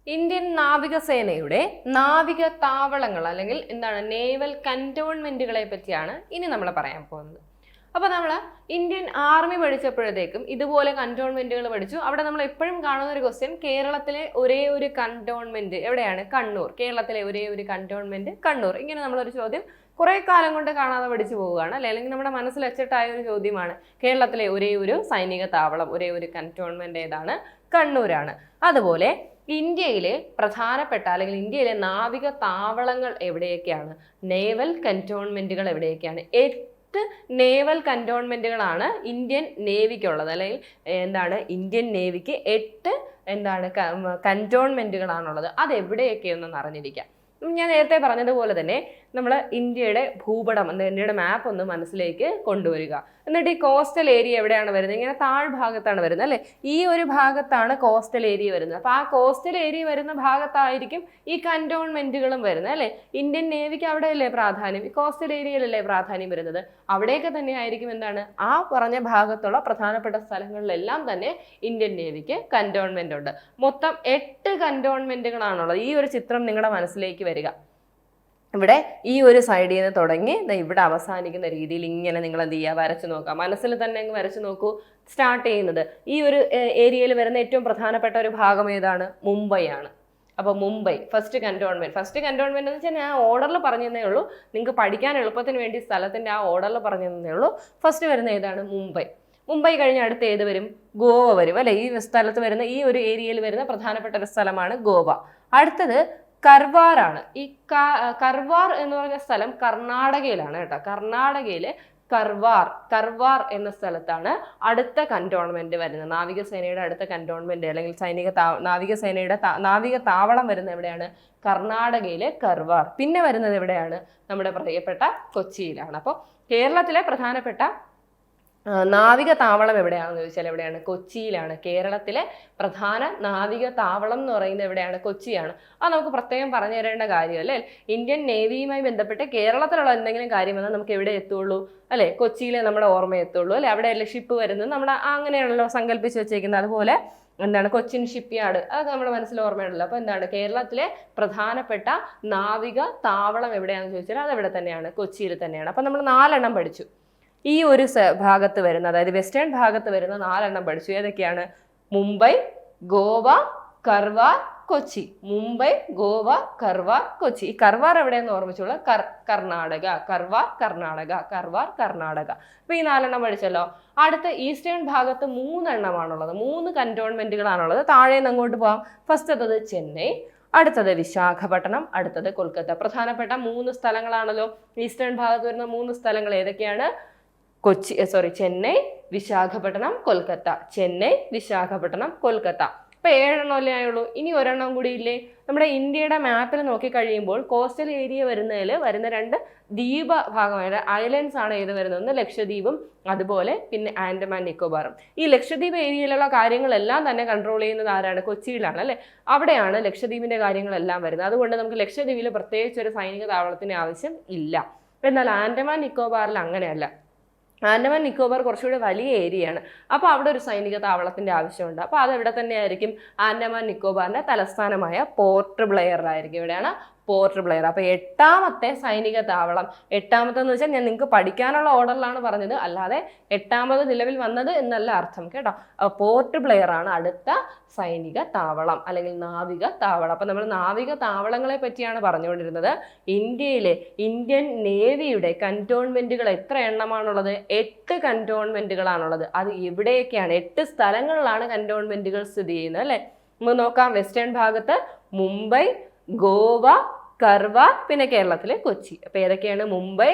Indian നാവികസേനയുടെ നാവിക താവളങ്ങൾ അല്ലെങ്കിൽ എന്താണ് നേവൽ കന്റോൺമെന്റുകളെ പറ്റിയാണ് ഇനി നമ്മൾ പറയാൻ പോകുന്നത്. അപ്പോൾ നമ്മൾ ഇന്ത്യൻ ആർമി പഠിച്ചപ്പോഴത്തേക്കും ഇതുപോലെ കന്റോൺമെന്റുകൾ പഠിച്ചു. അവിടെ നമ്മൾ എപ്പോഴും കാണുന്ന ഒരു ക്വസ്റ്റ്യൻ, കേരളത്തിലെ ഒരേ ഒരു കന്റോൺമെന്റ് എവിടെയാണ്? കണ്ണൂർ. കേരളത്തിലെ ഒരേ ഒരു കന്റോൺമെന്റ് കണ്ണൂർ. ഇങ്ങനെ നമ്മളൊരു ചോദ്യം കുറെ കാലം കൊണ്ട് കാണാതെ പഠിച്ചു പോവുകയാണ് അല്ലെ, അല്ലെങ്കിൽ നമ്മുടെ മനസ്സിൽ അച്ചട്ടായ ഒരു ചോദ്യമാണ്. കേരളത്തിലെ ഒരേ ഒരു സൈനിക താവളം, ഒരേ ഒരു കന്റോൺമെന്റ് ഏതാണ്? കണ്ണൂരാണ്. അതുപോലെ ഇന്ത്യയിലെ പ്രധാനപ്പെട്ട അല്ലെങ്കിൽ ഇന്ത്യയിലെ നാവിക താവളങ്ങൾ എവിടെയൊക്കെയാണ്? നേവൽ കന്റോൺമെന്റുകൾ എവിടെയൊക്കെയാണ്? 8 നേവൽ കന്റോൺമെന്റുകളാണ് ഇന്ത്യൻ നേവിക്കുള്ളത്. അല്ലെങ്കിൽ എന്താണ്, ഇന്ത്യൻ നേവിക്ക് 8 എന്താണ് കന്റോൺമെന്റുകളാണുള്ളത്. അതെവിടെയൊക്കെയൊന്നും അറിഞ്ഞിരിക്കാം. ഞാൻ നേരത്തെ പറഞ്ഞതുപോലെ തന്നെ നമ്മൾ ഇന്ത്യയുടെ ഭൂപടം, ഇന്ത്യയുടെ മാപ്പ് ഒന്ന് മനസ്സിലേക്ക് കൊണ്ടുവരിക. എന്നിട്ട് ഈ കോസ്റ്റൽ ഏരിയ എവിടെയാണ് വരുന്നത്? ഇങ്ങനെ താഴ്ഭാഗത്താണ് വരുന്നത് അല്ലേ? ഈ ഒരു ഭാഗത്താണ് കോസ്റ്റൽ ഏരിയ വരുന്നത്. അപ്പോൾ ആ കോസ്റ്റൽ ഏരിയ വരുന്ന ഭാഗത്തായിരിക്കും ഈ കന്റോൺമെന്റുകളും വരുന്നത് അല്ലേ? ഇന്ത്യൻ നേവിക്ക് അവിടെയല്ലേ പ്രാധാന്യം? ഈ കോസ്റ്റൽ ഏരിയയിലല്ലേ പ്രാധാന്യം വരുന്നത്? അവിടെയൊക്കെ തന്നെ ആയിരിക്കും എന്താണ്, ആ പറഞ്ഞ ഭാഗത്തുള്ള പ്രധാനപ്പെട്ട സ്ഥലങ്ങളിലെല്ലാം തന്നെ ഇന്ത്യൻ നേവിക്ക് കന്റോൺമെന്റ് ഉണ്ട്. മൊത്തം 8 കന്റോൺമെന്റുകളാണുള്ളത്. ഈ ഒരു ചിത്രം നിങ്ങളുടെ മനസ്സിലേക്ക് വരിക. ഇവിടെ ഈ ഒരു സൈഡിൽ നിന്ന് തുടങ്ങി ഇവിടെ അവസാനിക്കുന്ന രീതിയിൽ ഇങ്ങനെ നിങ്ങൾ എന്ത് ചെയ്യുക, വരച്ചു നോക്കുക. മനസ്സിൽ തന്നെ അങ്ങ് വരച്ചു നോക്കൂ. സ്റ്റാർട്ട് ചെയ്യുന്നത് ഈ ഒരു ഏരിയയിൽ വരുന്ന ഏറ്റവും പ്രധാനപ്പെട്ട ഒരു ഭാഗം ഏതാണ്? മുംബൈ ആണ്. അപ്പോൾ മുംബൈ ഫസ്റ്റ് കന്റോൺമെന്റ് എന്ന് വെച്ചാൽ ഞാൻ ഓർഡറിൽ പറഞ്ഞു തന്നേ ഉള്ളൂ. നിങ്ങൾക്ക് പഠിക്കാൻ എളുപ്പത്തിന് വേണ്ടി സ്ഥലത്തിന്റെ ആ ഓർഡറിൽ പറഞ്ഞു തന്നേ ഉള്ളൂ. ഫസ്റ്റ് വരുന്ന ഏതാണ്? മുംബൈ. മുംബൈ കഴിഞ്ഞ് അടുത്ത് ഏത് വരും? ഗോവ വരും അല്ലെ? ഈ സ്ഥലത്ത് വരുന്ന ഈ ഒരു ഏരിയയിൽ വരുന്ന പ്രധാനപ്പെട്ട ഒരു സ്ഥലമാണ് ഗോവ. അടുത്തത് കർവാർ ആണ്. ഈ കർവാർ എന്ന് പറഞ്ഞ സ്ഥലം കർണാടകയിലാണ് കേട്ടോ. കർണാടകയിലെ കർവാർ എന്ന സ്ഥലത്താണ് അടുത്ത കന്റോൺമെന്റ് വരുന്നത്. നാവികസേനയുടെ അടുത്ത കന്റോൺമെന്റ് അല്ലെങ്കിൽ നാവിക താവളം വരുന്നത് എവിടെയാണ്? കർണാടകയിലെ കർവാർ. പിന്നെ വരുന്നത് എവിടെയാണ്? നമ്മുടെ പ്രിയപ്പെട്ട കൊച്ചിയിലാണ്. അപ്പോൾ കേരളത്തിലെ പ്രധാനപ്പെട്ട നാവിക താവളം എവിടെയാണെന്ന് ചോദിച്ചാൽ എവിടെയാണ്? കൊച്ചിയിലാണ്. കേരളത്തിലെ പ്രധാന നാവിക താവളം എന്ന് പറയുന്നത് എവിടെയാണ്? കൊച്ചിയാണ്. അത് നമുക്ക് പ്രത്യേകം പറഞ്ഞു തരേണ്ട കാര്യം അല്ലേ? ഇന്ത്യൻ നേവിയുമായി ബന്ധപ്പെട്ട് കേരളത്തിലുള്ള എന്തെങ്കിലും കാര്യം വന്നാൽ നമുക്ക് എവിടെ എത്തുള്ളൂ അല്ലെ? കൊച്ചിയിലെ നമ്മുടെ ഓർമ്മ എത്തുള്ളൂ അല്ലെ? അവിടെയല്ലേ ഷിപ്പ് വരുന്നത്? നമ്മുടെ അങ്ങനെയാണല്ലോ സങ്കല്പിച്ച് വെച്ചേക്കുന്നത്. അതുപോലെ എന്താണ് കൊച്ചിൻ ഷിപ്പ്യാർഡ്, അതൊക്കെ നമ്മുടെ മനസ്സിൽ ഓർമ്മയുണ്ടല്ലോ. അപ്പോൾ എന്താണ് കേരളത്തിലെ പ്രധാനപ്പെട്ട നാവിക താവളം എവിടെയാണെന്ന് ചോദിച്ചാൽ അത് എവിടെ തന്നെയാണ്? കൊച്ചിയിൽ തന്നെയാണ്. അപ്പം നമ്മൾ 4 എണ്ണം പഠിച്ചു. ഈ ഒരു ഭാഗത്ത് വരുന്ന, അതായത് വെസ്റ്റേൺ ഭാഗത്ത് വരുന്ന 4 എണ്ണം പഠിച്ചു. ഏതൊക്കെയാണ്? മുംബൈ, ഗോവ, കർവാർ, കൊച്ചി. മുംബൈ, ഗോവ, കർവാർ, കൊച്ചി. ഈ കർവാർ എവിടെയെന്ന് ഓർമ്മിച്ചോളൂ. കർണാടക. കർവാർ കർണാടക. അപ്പൊ ഈ 4 എണ്ണം പഠിച്ചല്ലോ. അടുത്ത ഈസ്റ്റേൺ ഭാഗത്ത് 3 എണ്ണമാണുള്ളത്. 3 കന്റോൺമെന്റുകളാണുള്ളത്. താഴെ നിന്ന് അങ്ങോട്ട് പോവാം. ഫസ്റ്റത്തത് ചെന്നൈ, അടുത്തത് വിശാഖപട്ടണം, അടുത്തത് കൊൽക്കത്ത. പ്രധാനപ്പെട്ട 3 സ്ഥലങ്ങളാണല്ലോ. ഈസ്റ്റേൺ ഭാഗത്ത് വരുന്ന 3 സ്ഥലങ്ങൾ ഏതൊക്കെയാണ്? ചെന്നൈ, വിശാഖപട്ടണം, കൊൽക്കത്ത. ചെന്നൈ, വിശാഖപട്ടണം, കൊൽക്കത്ത. ഇപ്പൊ 7 എണ്ണമല്ലേ ആയുള്ളൂ. ഇനി 1 എണ്ണം കൂടി ഇല്ലേ? നമ്മുടെ ഇന്ത്യയുടെ മാപ്പിൽ നോക്കി കഴിയുമ്പോൾ കോസ്റ്റൽ ഏരിയ വരുന്നതിൽ വരുന്ന 2 ദ്വീപ ഭാഗമായിട്ട് ഐലൻഡ്സ് ആണ് ഏത് വരുന്നത്? ഒന്ന് ലക്ഷദ്വീപും അതുപോലെ പിന്നെ ആൻഡമാൻ നിക്കോബാറും. ഈ ലക്ഷദ്വീപ് ഏരിയയിലുള്ള കാര്യങ്ങളെല്ലാം തന്നെ കൺട്രോൾ ചെയ്യുന്നത് ആരാണ്? കൊച്ചിയിലാണ് അല്ലെ? അവിടെയാണ് ലക്ഷദ്വീപിന്റെ കാര്യങ്ങളെല്ലാം വരുന്നത്. അതുകൊണ്ട് നമുക്ക് ലക്ഷദ്വീപിൽ പ്രത്യേകിച്ച് ഒരു സൈനിക താവളത്തിന് ആവശ്യം ഇല്ല. എന്നാൽ ആൻഡമാൻ നിക്കോബാറിൽ അങ്ങനെയല്ല. ആൻഡമാൻ നിക്കോബാർ കുറച്ചുകൂടി വലിയ ഏരിയയാണ്. അപ്പോൾ അവിടെ ഒരു സൈനിക താവളത്തിന്റെ ആവശ്യമുണ്ട്. അപ്പോൾ അതെവിടെ തന്നെയായിരിക്കും? ആൻഡമാൻ നിക്കോബാറിന്റെ തലസ്ഥാനമായ പോർട്ട് ബ്ലെയറിലായിരിക്കും. എവിടെയാണ്? പോർട്ട് ബ്ലെയർ. അപ്പോൾ 8ാമത്തെ സൈനിക താവളം, 8ാമത്തെന്ന് വെച്ചാൽ ഞാൻ നിങ്ങൾക്ക് പഠിക്കാനുള്ള ഓർഡറിലാണ് പറഞ്ഞത്, അല്ലാതെ 8ാമത് നിലവിൽ വന്നത് എന്നല്ല അർത്ഥം കേട്ടോ. പോർട്ട് ബ്ലെയർ ആണ് അടുത്ത സൈനിക താവളം അല്ലെങ്കിൽ നാവിക താവളം. അപ്പൊ നമ്മൾ നാവിക താവളങ്ങളെ പറ്റിയാണ് പറഞ്ഞുകൊണ്ടിരുന്നത്. ഇന്ത്യൻ നേവിയുടെ കന്റോൺമെന്റുകൾ എത്ര എണ്ണമാണുള്ളത്? 8 കന്റോൺമെന്റുകളാണുള്ളത്. അത് എവിടെയൊക്കെയാണ്? 8 സ്ഥലങ്ങളിലാണ് കന്റോൺമെന്റുകൾ സ്ഥിതി ചെയ്യുന്നത് അല്ലെ? നമുക്ക് നോക്കാം. വെസ്റ്റേൺ ഭാഗത്ത് മുംബൈ, ഗോവ, കർവാർ, പിന്നെ കേരളത്തിലെ കൊച്ചി. അപ്പൊ ഏതൊക്കെയാണ്? മുംബൈ,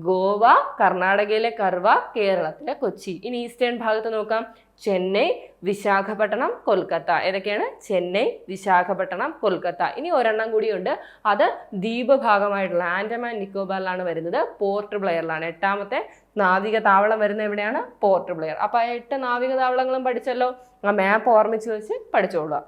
ഗോവ, കർണാടകയിലെ കർവാർ, കേരളത്തിലെ കൊച്ചി. ഇനി ഈസ്റ്റേൺ ഭാഗത്ത് നോക്കാം. ചെന്നൈ, വിശാഖപട്ടണം, കൊൽക്കത്ത. ഏതൊക്കെയാണ്? ചെന്നൈ, വിശാഖപട്ടണം, കൊൽക്കത്ത. ഇനി 1 എണ്ണം കൂടിയുണ്ട്. അത് ദ്വീപ് ഭാഗമായിട്ടുള്ള ആൻഡമാൻ നിക്കോബാറിലാണ് വരുന്നത്. പോർട്ട് ബ്ലെയറിലാണ്. 8ാമത്തെ നാവിക താവളം വരുന്നത് എവിടെയാണ്? പോർട്ട് ബ്ലെയർ. അപ്പൊ 8 നാവിക താവളങ്ങളും പഠിച്ചല്ലോ. ആ മാപ്പ് ഓർമ്മിച്ച് വെച്ച് പഠിച്ചോളുക.